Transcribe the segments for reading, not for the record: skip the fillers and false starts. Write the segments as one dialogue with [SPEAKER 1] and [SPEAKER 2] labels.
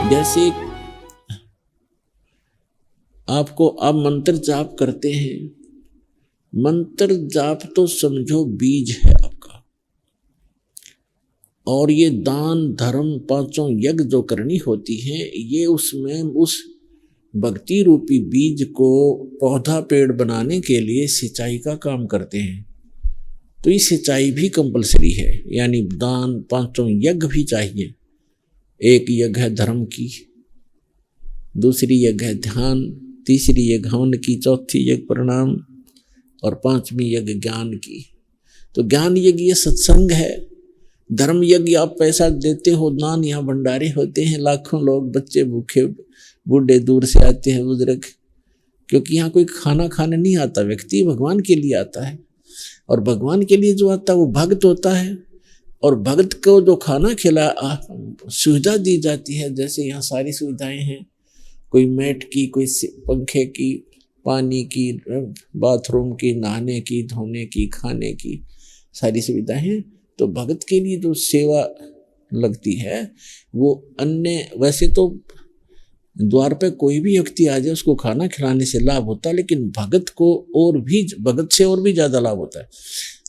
[SPEAKER 1] जैसे आपको आप मंत्र जाप करते हैं, मंत्र जाप तो समझो बीज है आपका, और ये दान धर्म पांचों यज्ञ जो करनी होती है, ये उसमें उस भक्ति रूपी बीज को पौधा पेड़ बनाने के लिए सिंचाई का काम करते हैं। तो ये सिंचाई भी कंपलसरी है, यानी दान पांचों यज्ञ भी चाहिए। एक यज्ञ है धर्म की, दूसरी यज्ञ है ध्यान, तीसरी यज्ञ हवन की, चौथी यज्ञ प्रणाम, और पांचवी यज्ञ ज्ञान की। तो ज्ञान यज्ञ ये सत्संग है। धर्म यज्ञ आप पैसा देते हो, दान, यहाँ भंडारे होते हैं, लाखों लोग, बच्चे भूखे बूढ़े दूर से आते हैं, बुजुर्ग, क्योंकि यहाँ कोई खाना खाने नहीं आता, व्यक्ति भगवान के लिए आता है। और भगवान के लिए जो आता है वो भक्त होता है, और भक्त को जो खाना सुविधा दी जाती है, जैसे यहाँ सारी सुविधाएं हैं, कोई मैट की, कोई पंखे की, पानी की, बाथरूम की, नहाने की, धोने की, खाने की, सारी सुविधाएं हैं। तो भक्त के लिए जो सेवा लगती है वो अन्य, वैसे तो द्वार पे कोई भी व्यक्ति आ जाए उसको खाना खिलाने से लाभ होता है, लेकिन भगत से और भी ज्यादा लाभ होता है।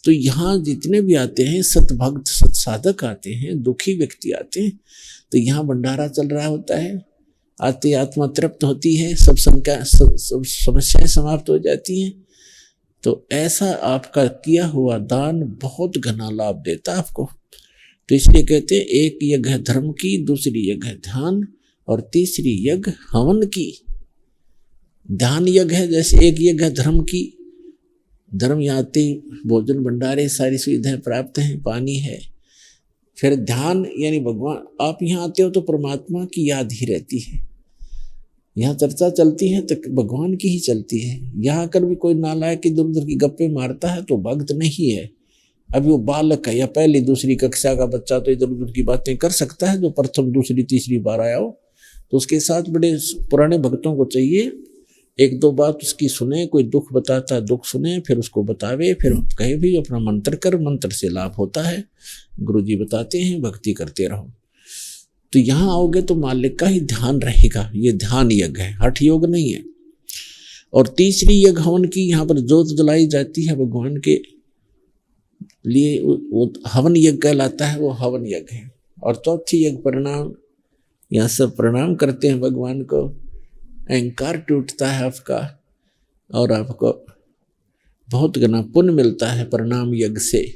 [SPEAKER 1] तो यहाँ जितने भी आते हैं सतभक्त सत्साधक आते हैं, दुखी व्यक्ति आते हैं, तो यहाँ भंडारा चल रहा होता है, आते आत्मा तृप्त होती है, सब समस्याएं समाप्त हो जाती हैं। तो ऐसा आपका किया हुआ दान बहुत घना लाभ देता है आपको। तो इसलिए कहते हैं एक यज्ञ है धर्म की, दूसरी यज्ञ है ध्यान, और तीसरी यज्ञ हवन की। ध्यान यज्ञ है, जैसे एक यज्ञ है धर्म की, धर्म यहाँ आते भोजन भंडारे सारी सुविधाएं प्राप्त हैं, पानी है। फिर ध्यान यानी भगवान, आप यहाँ आते हो तो परमात्मा की याद ही रहती है, यहाँ चर्चा चलती है तो भगवान की ही चलती है। यहाँ कर भी कोई नालायक इधर उधर की गप्पे मारता है तो भक्त नहीं है, अभी वो बालक है या पहली दूसरी कक्षा का बच्चा, तो इधर उधर की बातें कर सकता है। जो प्रथम दूसरी तीसरी बार आया हो तो उसके साथ बड़े पुराने भक्तों को चाहिए, एक दो बात उसकी सुने, कोई दुख बताता है दुख सुने, फिर उसको बतावे, फिर कहे भी अपना मंत्र कर, मंत्र से लाभ होता है, गुरुजी बताते हैं, भक्ति करते रहो। तो यहाँ आओगे तो मालिक का ही ध्यान रहेगा, ये ध्यान यज्ञ है, हठ योग नहीं है। और तीसरी यज्ञ हवन की, यहाँ पर जोत जलाई जाती है भगवान के लिए, वो हवन यज्ञ कहलाता है, वो हवन यज्ञ है। और चौथी यज्ञ प्रणाम, यहाँ सब प्रणाम करते हैं भगवान को, अहंकार टूटता है आपका, और आपको बहुत घना पुण्य मिलता है प्रणाम यज्ञ से।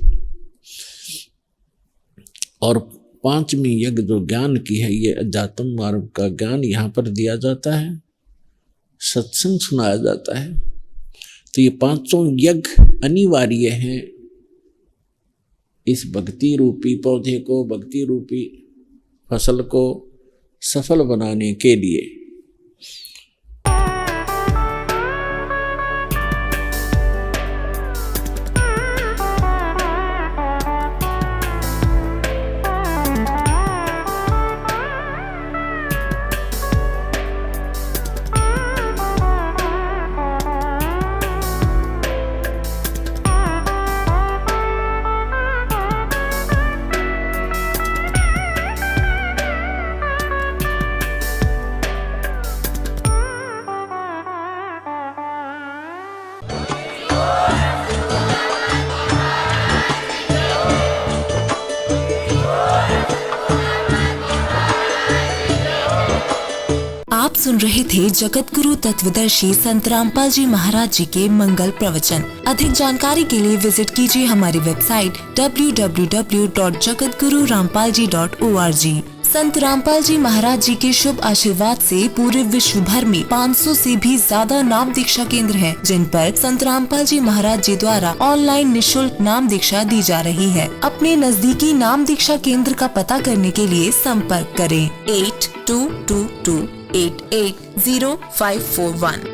[SPEAKER 1] और पांचवी यज्ञ जो ज्ञान की है, ये अध्यात्म मार्ग का ज्ञान यहाँ पर दिया जाता है, सत्संग सुनाया जाता है। तो ये पांचों यज्ञ अनिवार्य हैं इस भक्ति रूपी पौधे को, भक्ति रूपी फसल को सफल बनाने के लिए।
[SPEAKER 2] सुन रहे थे जगत गुरु तत्वदर्शी संत रामपाल जी महाराज जी के मंगल प्रवचन। अधिक जानकारी के लिए विजिट कीजिए हमारी वेबसाइट www.jagatgururampalji.org। संत रामपाल जी महाराज जी के शुभ आशीर्वाद से पूरे विश्व भर में 500 से भी ज्यादा नाम दीक्षा केंद्र हैं, जिन पर संत रामपाल जी महाराज जी द्वारा ऑनलाइन निशुल्क नाम दीक्षा दी जा रही है। अपने नजदीकी नाम दीक्षा केंद्र का पता करने के लिए संपर्क करें 8222880541।